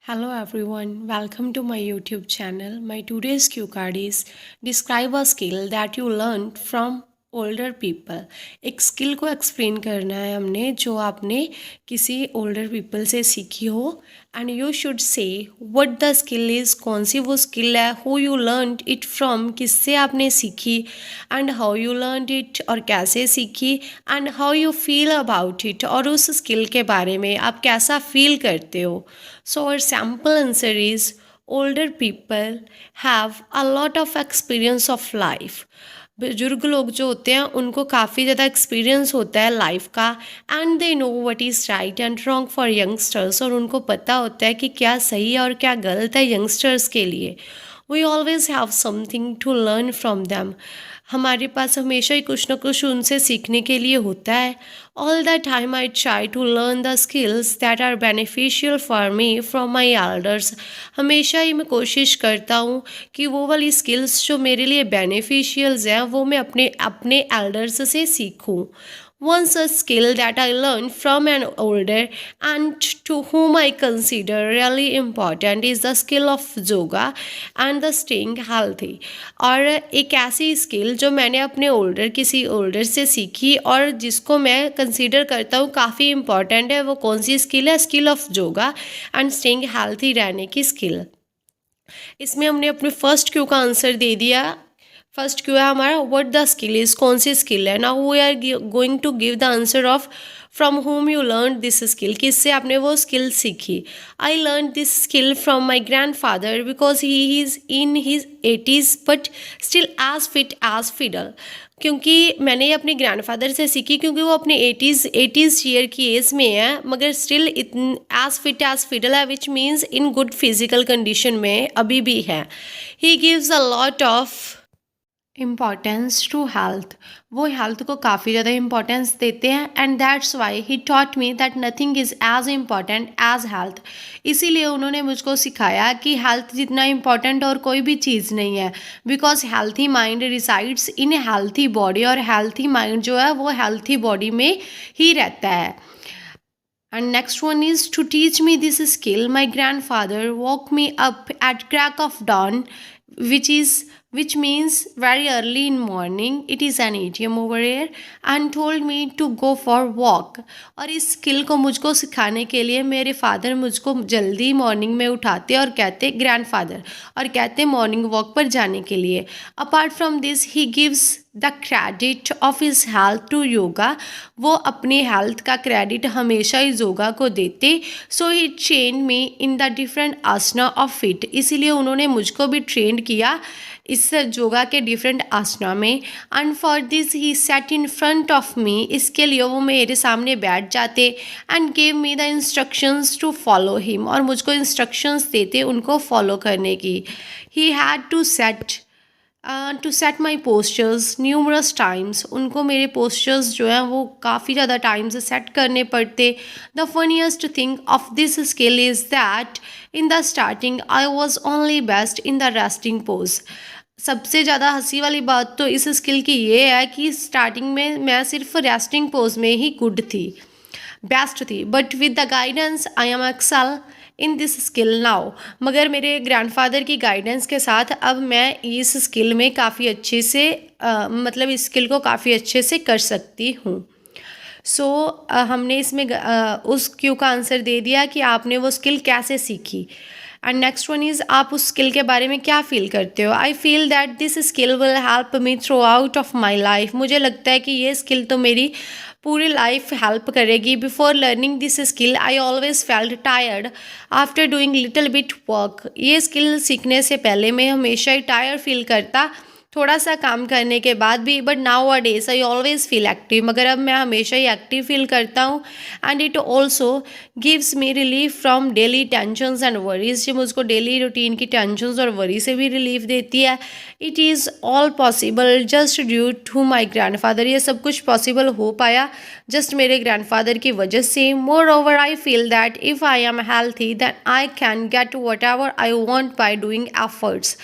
Hello everyone, welcome to my YouTube channel. My today's cue card is describe a skill that you learned from older people. एक skill को explain करना है हमने जो आपने किसी ओल्डर पीपल से सीखी हो and you should say what the skill is, कौन सी वो स्किल है, who you learn it from, किससे आपने सीखी and how you learn it और कैसे सीखी and how you feel about it और उस स्किल के बारे में आप कैसा फील करते हो. So our sample answer is older people have a lot of experience of life. बुजुर्ग लोग जो होते हैं उनको काफ़ी ज़्यादा एक्सपीरियंस होता है लाइफ का and they know what is right and wrong for youngsters और उनको पता होता है कि क्या सही है और क्या गलत है यंगस्टर्स के लिए. We always have something to learn from them. हमारे पास हमेशा ही कुछ ना कुछ उनसे सीखने के लिए होता है. All the time I try to learn the skills that are beneficial for me from my elders. हमेशा ही मैं कोशिश करता हूँ कि वो वाली स्किल्स जो मेरे लिए बेनिफिशियल्स हैं वो मैं अपने अपने एल्डर्स से सीखूँ. One such skill that I learned from an older and to whom I consider really important is the skill of yoga and the staying healthy. और एक ऐसी स्किल जो मैंने अपने किसी ओल्डर से सीखी और जिसको मैं कंसीडर करता हूँ काफ़ी इम्पॉर्टेंट है, वो कौन सी स्किल है? Skill of yoga and staying healthy रहने की स्किल. इसमें हमने अपने फर्स्ट क्यू का आंसर दे दिया. फर्स्ट क्यू है हमारा व्हाट द स्किल इज़, कौन सी स्किल है. Now we are going to give the answer of from whom you learn this skill. किससे आपने वो स्किल सीखी? I learn this skill from my grandfather because he is in his 80s but still as fit as fiddle. क्योंकि मैंने ये अपने grandfather से सीखी क्योंकि वो अपने 80s ईयर की एज में है मगर still as fit as fiddle है, which means in good physical condition में अभी भी है. He gives a lot of importance to health. वो हेल्थ को काफ़ी ज़्यादा इम्पॉर्टेंस देते हैं and that's why he taught me that nothing is as important as health. इसीलिए उन्होंने मुझको सिखाया कि हेल्थ जितना इम्पॉर्टेंट और कोई भी चीज़ नहीं है because healthy mind resides in healthy body और हेल्थी माइंड जो है वो हेल्थी बॉडी में ही रहता है. And next one is to teach me this skill. My grandfather woke me up at crack of dawn, which means very early in morning. It is an idiom over here, and told me to go for walk. और इस skill को मुझको सिखाने के लिए मेरे father मुझको जल्दी मॉर्निंग में उठाते और कहते ग्रैंडफादर और कहते मॉर्निंग वॉक पर जाने के लिए. Apart from this he gives the credit of his health to yoga. वो अपनी हेल्थ का क्रेडिट हमेशा ही योगा को देते. So he train me in the different asana of it. इसीलिए उन्होंने मुझको भी ट्रेंड किया इस योगा के डिफरेंट आसना में. And for this he sat in front of me. इसके लिए वो मेरे सामने बैठ जाते and give me the instructions to follow him. और मुझको इंस्ट्रक्शंस देते उनको फॉलो करने की. He had to set my postures numerous times. उनको मेरे पोस्चर्स जो हैं वो काफ़ी ज़्यादा टाइम से सेट करने पड़ते. The funniest thing of this skill is that in the starting I was only best in the resting pose. सबसे ज़्यादा हंसी वाली बात तो इस स्किल की ये है कि स्टार्टिंग में मैं सिर्फ रेस्टिंग पोज में ही गुड थी, बेस्ट थी. But with the guidance I am excel in this skill now. मगर मेरे ग्रैंडफादर की गाइडेंस के साथ अब मैं इस स्किल में काफ़ी अच्छे से मतलब इस स्किल को काफ़ी अच्छे से कर सकती हूँ. सो हमने इसमें उस क्यू का आंसर दे दिया कि आपने वो स्किल कैसे सीखी. एंड नेक्स्ट वन इज़ आप उस स्किल के बारे में क्या फील करते हो? आई feel that this skill will help me through out of my life. मुझे लगता है कि ये स्किल तो मेरी पूरी लाइफ हेल्प करेगी. Before learning this skill I always felt tired after doing little bit work. ये स्किल सीखने से पहले मैं हमेशा ही टायर्ड फील करता थोड़ा सा काम करने के बाद भी. But nowadays I always feel active. मगर अब मैं हमेशा ही एक्टिव फील करता हूँ. And it also gives me relief from daily tensions and worries. ये मुझको डेली रूटीन की टेंशंस और वरी से भी रिलीफ देती है. It is all possible just due to my grandfather. ये सब कुछ पॉसिबल हो पाया जस्ट मेरे ग्रैंडफादर की वजह से. More over I feel that if I am healthy than I can get whatever I want by doing efforts.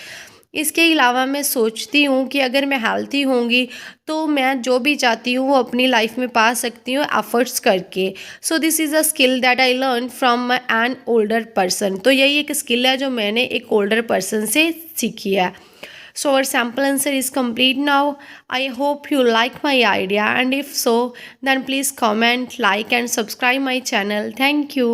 इसके अलावा मैं सोचती हूँ कि अगर मैं हेल्थी होंगी तो मैं जो भी चाहती हूँ वो अपनी लाइफ में पा सकती हूँ एफर्ट्स करके। So this is a skill that I learn from an older person. तो यही एक स्किल है जो मैंने एक ओल्डर पर्सन से सीखी है। So our sample answer is complete now. I hope you like my idea, and if so, then please comment, like and subscribe my channel. Thank you.